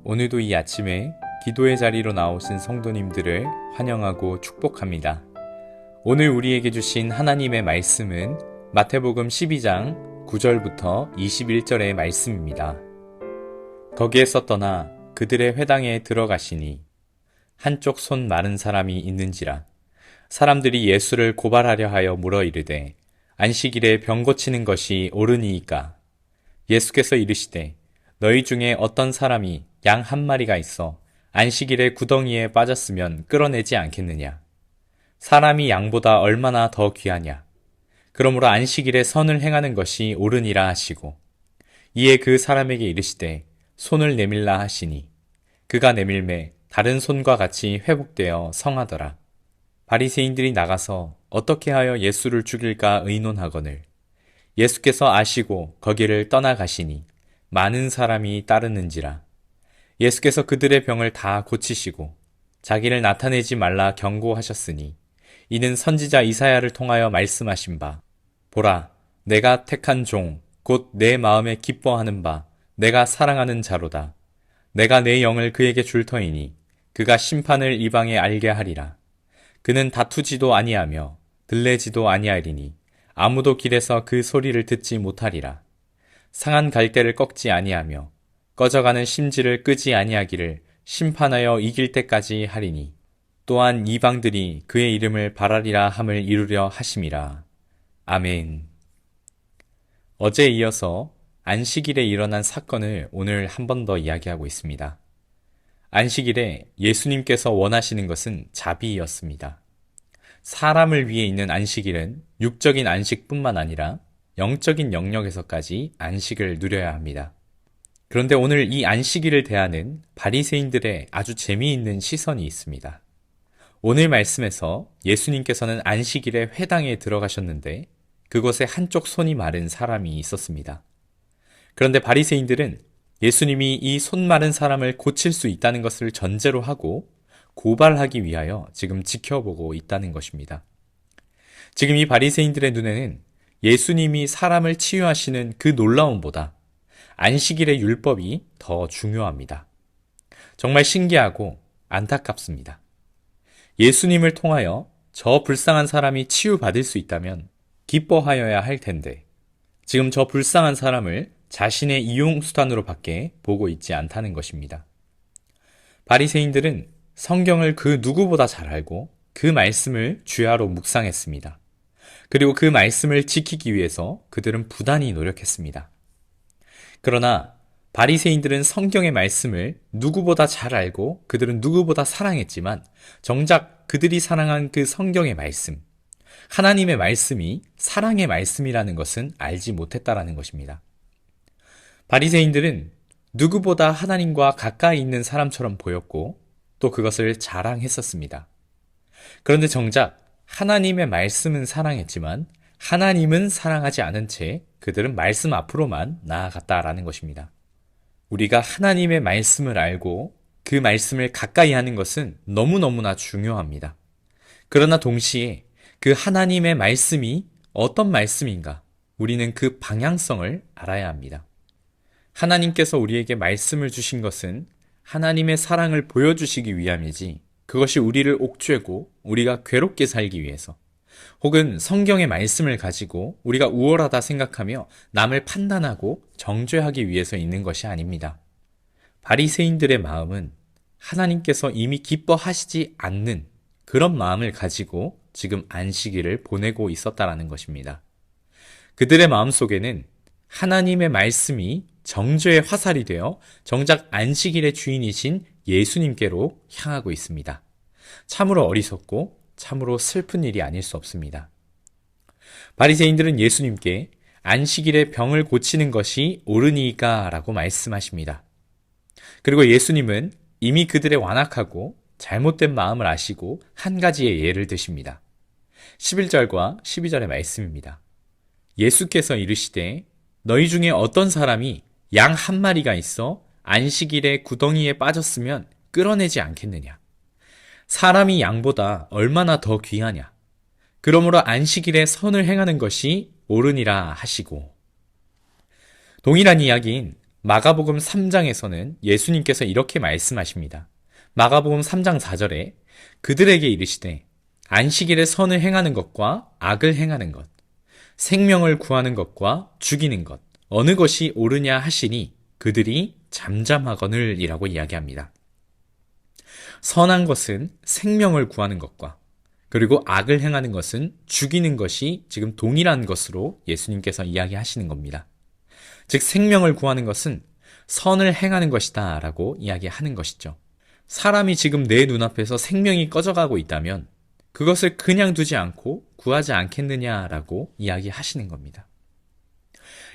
오늘도 이 아침에 기도의 자리로 나오신 성도님들을 환영하고 축복합니다. 오늘 우리에게 주신 하나님의 말씀은 마태복음 12장 9절부터 21절의 말씀입니다. 거기에서 떠나 그들의 회당에 들어가시니 한쪽 손 마른 사람이 있는지라 사람들이 예수를 고발하려 하여 물어 이르되 안식일에 병 고치는 것이 옳으니이까? 예수께서 이르시되 너희 중에 어떤 사람이 양 한 마리가 있어 안식일에 구덩이에 빠졌으면 끌어내지 않겠느냐? 사람이 양보다 얼마나 더 귀하냐? 그러므로 안식일에 선을 행하는 것이 옳으니라 하시고 이에 그 사람에게 이르시되 손을 내밀라 하시니 그가 내밀매 다른 손과 같이 회복되어 성하더라. 바리새인들이 나가서 어떻게 하여 예수를 죽일까 의논하거늘 예수께서 아시고 거기를 떠나가시니 많은 사람이 따르는지라. 예수께서 그들의 병을 다 고치시고 자기를 나타내지 말라 경고하셨으니 이는 선지자 이사야를 통하여 말씀하신 바 보라 내가 택한 종 곧 내 마음에 기뻐하는 바 내가 사랑하는 자로다. 내가 내 영을 그에게 줄 터이니 그가 심판을 이방에 알게 하리라. 그는 다투지도 아니하며 들레지도 아니하리니 아무도 길에서 그 소리를 듣지 못하리라. 상한 갈대를 꺾지 아니하며 꺼져가는 심지를 끄지 아니하기를 심판하여 이길 때까지 하리니 또한 이방들이 그의 이름을 바라리라 함을 이루려 하심이라. 아멘. 어제에 이어서 안식일에 일어난 사건을 오늘 한 번 더 이야기하고 있습니다. 안식일에 예수님께서 원하시는 것은 자비였습니다. 사람을 위해 있는 안식일은 육적인 안식뿐만 아니라 영적인 영역에서까지 안식을 누려야 합니다. 그런데 오늘 이 안식일을 대하는 바리새인들의 아주 재미있는 시선이 있습니다. 오늘 말씀에서 예수님께서는 안식일에 회당에 들어가셨는데 그곳에 한쪽 손이 마른 사람이 있었습니다. 그런데 바리새인들은 예수님이 이 손 마른 사람을 고칠 수 있다는 것을 전제로 하고 고발하기 위하여 지금 지켜보고 있다는 것입니다. 지금 이 바리새인들의 눈에는 예수님이 사람을 치유하시는 그 놀라움보다 안식일의 율법이 더 중요합니다. 정말 신기하고 안타깝습니다. 예수님을 통하여 저 불쌍한 사람이 치유받을 수 있다면 기뻐하여야 할 텐데 지금 저 불쌍한 사람을 자신의 이용수단으로 밖에 보고 있지 않다는 것입니다. 바리새인들은 성경을 그 누구보다 잘 알고 그 말씀을 주야로 묵상했습니다. 그리고 그 말씀을 지키기 위해서 그들은 부단히 노력했습니다. 그러나 바리새인들은 성경의 말씀을 누구보다 잘 알고 그들은 누구보다 사랑했지만 정작 그들이 사랑한 그 성경의 말씀, 하나님의 말씀이 사랑의 말씀이라는 것은 알지 못했다라는 것입니다. 바리새인들은 누구보다 하나님과 가까이 있는 사람처럼 보였고 또 그것을 자랑했었습니다. 그런데 정작 하나님의 말씀은 사랑했지만 하나님은 사랑하지 않은 채 그들은 말씀 앞으로만 나아갔다라는 것입니다. 우리가 하나님의 말씀을 알고 그 말씀을 가까이 하는 것은 너무너무나 중요합니다. 그러나 동시에 그 하나님의 말씀이 어떤 말씀인가 우리는 그 방향성을 알아야 합니다. 하나님께서 우리에게 말씀을 주신 것은 하나님의 사랑을 보여주시기 위함이지 그것이 우리를 옥죄고 우리가 괴롭게 살기 위해서 혹은 성경의 말씀을 가지고 우리가 우월하다 생각하며 남을 판단하고 정죄하기 위해서 있는 것이 아닙니다. 바리새인들의 마음은 하나님께서 이미 기뻐하시지 않는 그런 마음을 가지고 지금 안식일을 보내고 있었다라는 것입니다. 그들의 마음속에는 하나님의 말씀이 정죄의 화살이 되어 정작 안식일의 주인이신 예수님께로 향하고 있습니다. 참으로 어리석고 참으로 슬픈 일이 아닐 수 없습니다. 바리새인들은 예수님께 안식일에 병을 고치는 것이 옳으니까 라고 말씀하십니다. 그리고 예수님은 이미 그들의 완악하고 잘못된 마음을 아시고 한 가지의 예를 드십니다. 11절과 12절의 말씀입니다. 예수께서 이르시되 너희 중에 어떤 사람이 양 한 마리가 있어 안식일에 구덩이에 빠졌으면 끌어내지 않겠느냐? 사람이 양보다 얼마나 더 귀하냐? 그러므로 안식일에 선을 행하는 것이 옳으니라 하시고 동일한 이야기인 마가복음 3장에서는 예수님께서 이렇게 말씀하십니다. 마가복음 3장 4절에 그들에게 이르시되 안식일에 선을 행하는 것과 악을 행하는 것, 생명을 구하는 것과 죽이는 것, 어느 것이 옳으냐 하시니 그들이 잠잠하거늘 이라고 이야기합니다. 선한 것은 생명을 구하는 것과 그리고 악을 행하는 것은 죽이는 것이 지금 동일한 것으로 예수님께서 이야기하시는 겁니다. 즉 생명을 구하는 것은 선을 행하는 것이다 라고 이야기하는 것이죠. 사람이 지금 내 눈앞에서 생명이 꺼져가고 있다면 그것을 그냥 두지 않고 구하지 않겠느냐라고 이야기하시는 겁니다.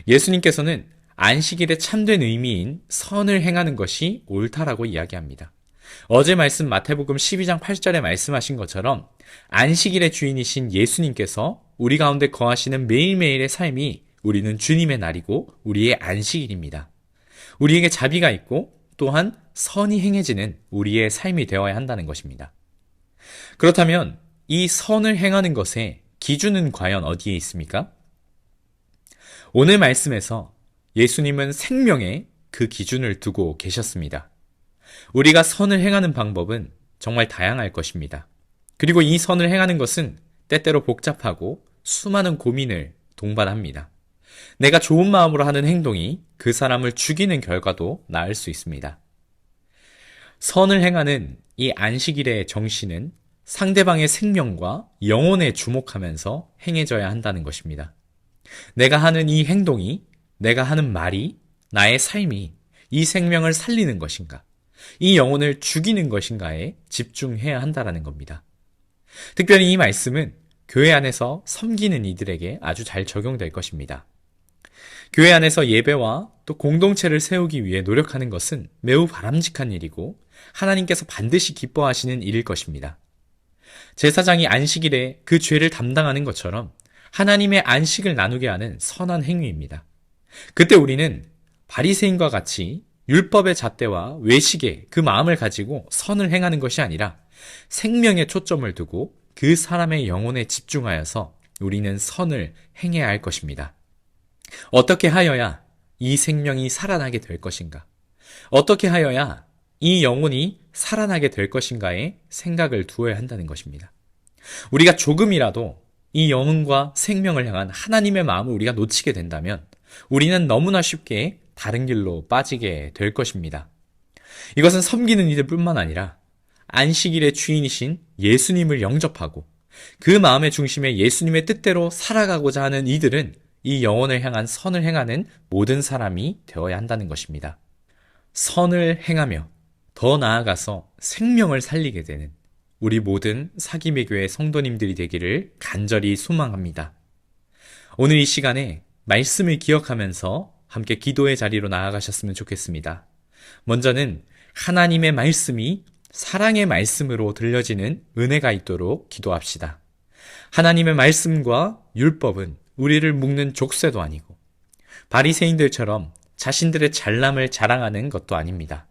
예수님께서는 안식일의 참된 의미인 선을 행하는 것이 옳다라고 이야기합니다. 어제 말씀 마태복음 12장 8절에 말씀하신 것처럼 안식일의 주인이신 예수님께서 우리 가운데 거하시는 매일매일의 삶이 우리는 주님의 날이고 우리의 안식일입니다. 우리에게 자비가 있고 또한 선이 행해지는 우리의 삶이 되어야 한다는 것입니다. 그렇다면 이 선을 행하는 것의 기준은 과연 어디에 있습니까? 오늘 말씀에서 예수님은 생명에 그 기준을 두고 계셨습니다. 우리가 선을 행하는 방법은 정말 다양할 것입니다. 그리고 이 선을 행하는 것은 때때로 복잡하고 수많은 고민을 동반합니다. 내가 좋은 마음으로 하는 행동이 그 사람을 죽이는 결과도 낳을 수 있습니다. 선을 행하는 이 안식일의 정신은 상대방의 생명과 영혼에 주목하면서 행해져야 한다는 것입니다. 내가 하는 이 행동이, 내가 하는 말이, 나의 삶이 이 생명을 살리는 것인가, 이 영혼을 죽이는 것인가에 집중해야 한다는 겁니다. 특별히 이 말씀은 교회 안에서 섬기는 이들에게 아주 잘 적용될 것입니다. 교회 안에서 예배와 또 공동체를 세우기 위해 노력하는 것은 매우 바람직한 일이고 하나님께서 반드시 기뻐하시는 일일 것입니다. 제사장이 안식일에 그 죄를 담당하는 것처럼 하나님의 안식을 나누게 하는 선한 행위입니다. 그때 우리는 바리새인과 같이 율법의 잣대와 외식의 그 마음을 가지고 선을 행하는 것이 아니라 생명에 초점을 두고 그 사람의 영혼에 집중하여서 우리는 선을 행해야 할 것입니다. 어떻게 하여야 이 생명이 살아나게 될 것인가? 어떻게 하여야 이 영혼이 살아나게 될 것인가에 생각을 두어야 한다는 것입니다. 우리가 조금이라도 이 영혼과 생명을 향한 하나님의 마음을 우리가 놓치게 된다면 우리는 너무나 쉽게 다른 길로 빠지게 될 것입니다. 이것은 섬기는 이들뿐만 아니라 안식일의 주인이신 예수님을 영접하고 그 마음의 중심에 예수님의 뜻대로 살아가고자 하는 이들은 이 영혼을 향한 선을 행하는 모든 사람이 되어야 한다는 것입니다. 선을 행하며 더 나아가서 생명을 살리게 되는 우리 모든 사김의 교회 성도님들이 되기를 간절히 소망합니다. 오늘 이 시간에 말씀을 기억하면서 함께 기도의 자리로 나아가셨으면 좋겠습니다. 먼저는 하나님의 말씀이 사랑의 말씀으로 들려지는 은혜가 있도록 기도합시다. 하나님의 말씀과 율법은 우리를 묶는 족쇄도 아니고 바리새인들처럼 자신들의 잘남을 자랑하는 것도 아닙니다.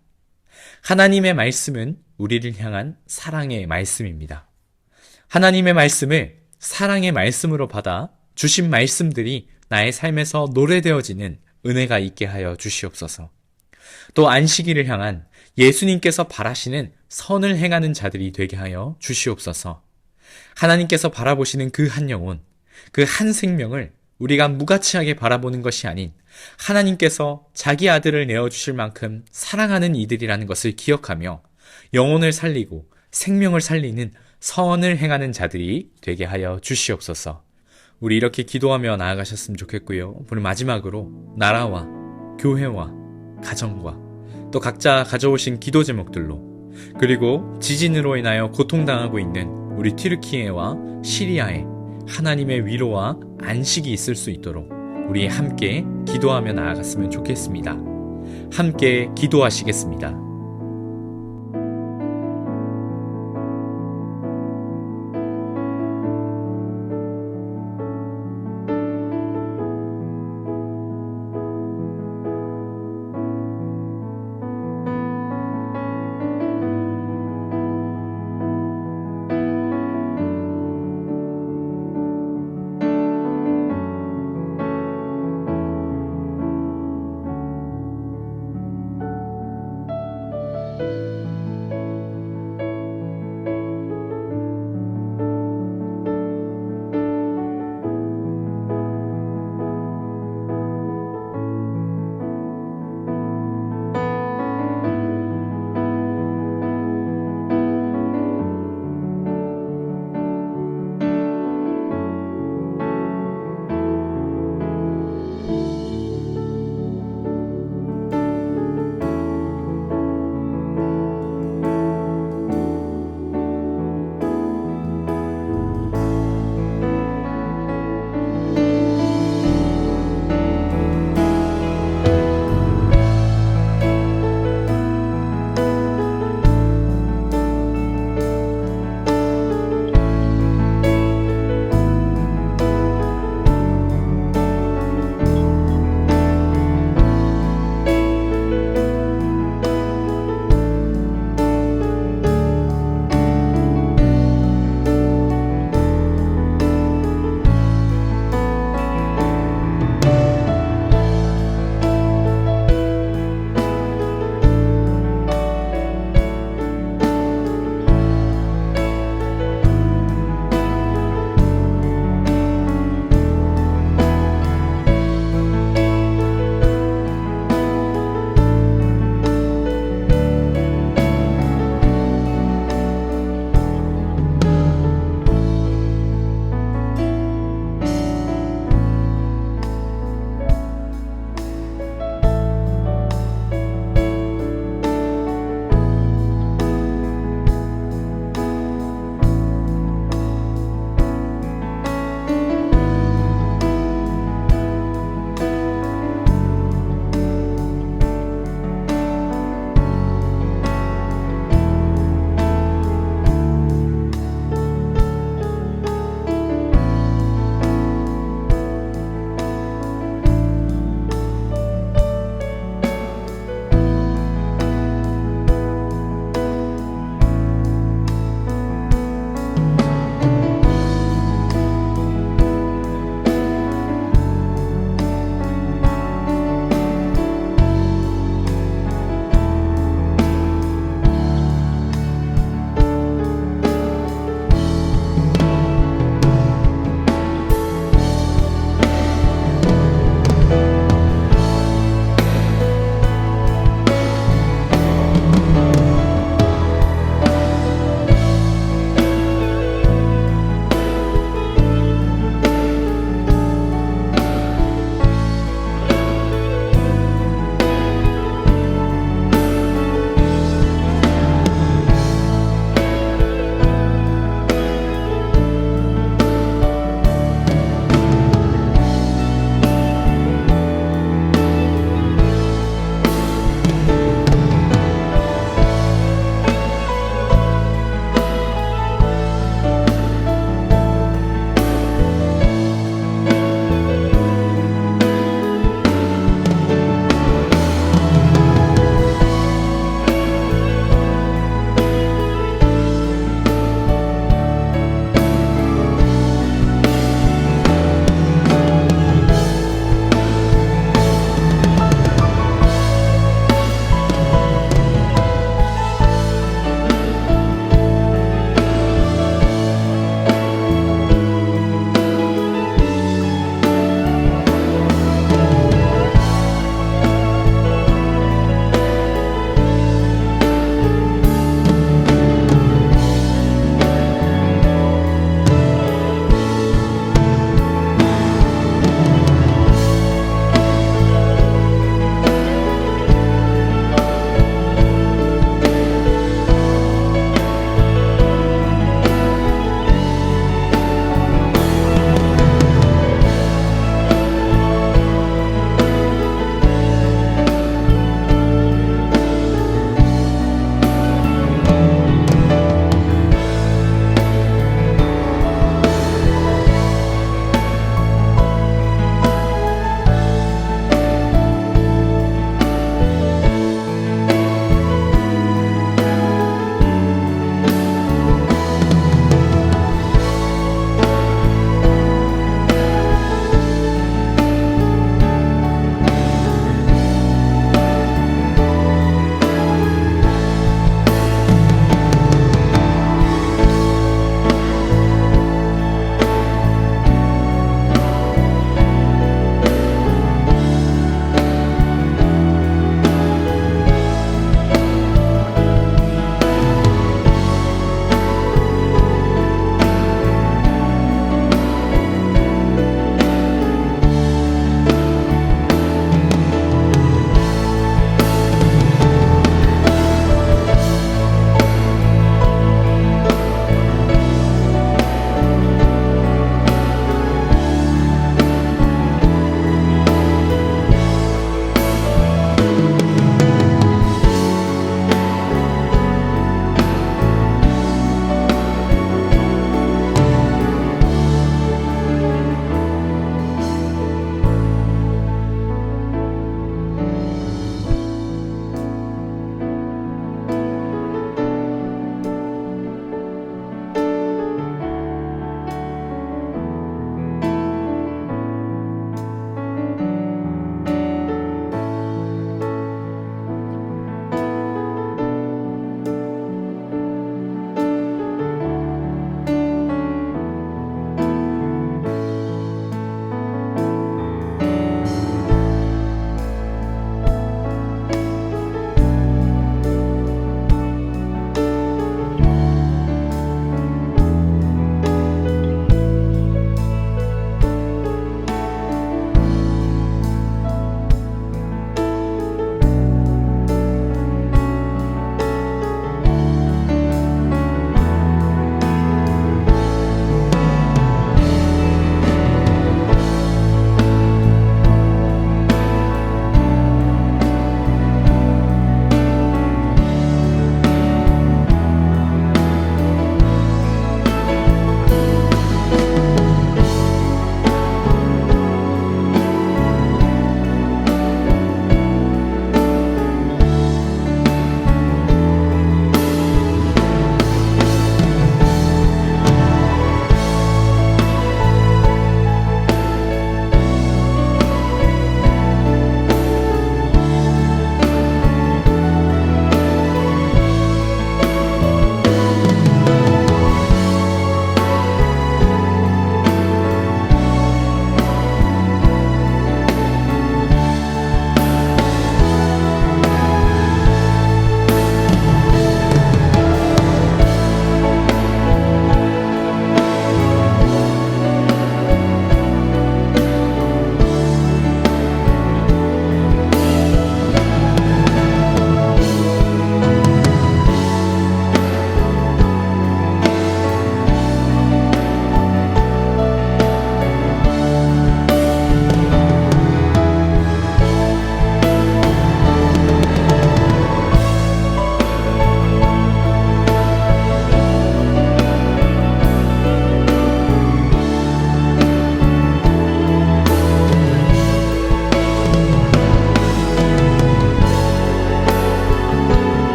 하나님의 말씀은 우리를 향한 사랑의 말씀입니다. 하나님의 말씀을 사랑의 말씀으로 받아 주신 말씀들이 나의 삶에서 노래되어지는 은혜가 있게 하여 주시옵소서. 또 안식일을 향한 예수님께서 바라시는 선을 행하는 자들이 되게 하여 주시옵소서. 하나님께서 바라보시는 그 한 영혼, 그 한 생명을 우리가 무가치하게 바라보는 것이 아닌 하나님께서 자기 아들을 내어주실 만큼 사랑하는 이들이라는 것을 기억하며 영혼을 살리고 생명을 살리는 선을 행하는 자들이 되게 하여 주시옵소서. 우리 이렇게 기도하며 나아가셨으면 좋겠고요. 오늘 마지막으로 나라와 교회와 가정과 또 각자 가져오신 기도 제목들로 그리고 지진으로 인하여 고통당하고 있는 우리 튀르키예와 시리아에 하나님의 위로와 안식이 있을 수 있도록 우리 함께 기도하며 나아갔으면 좋겠습니다. 함께 기도하시겠습니다.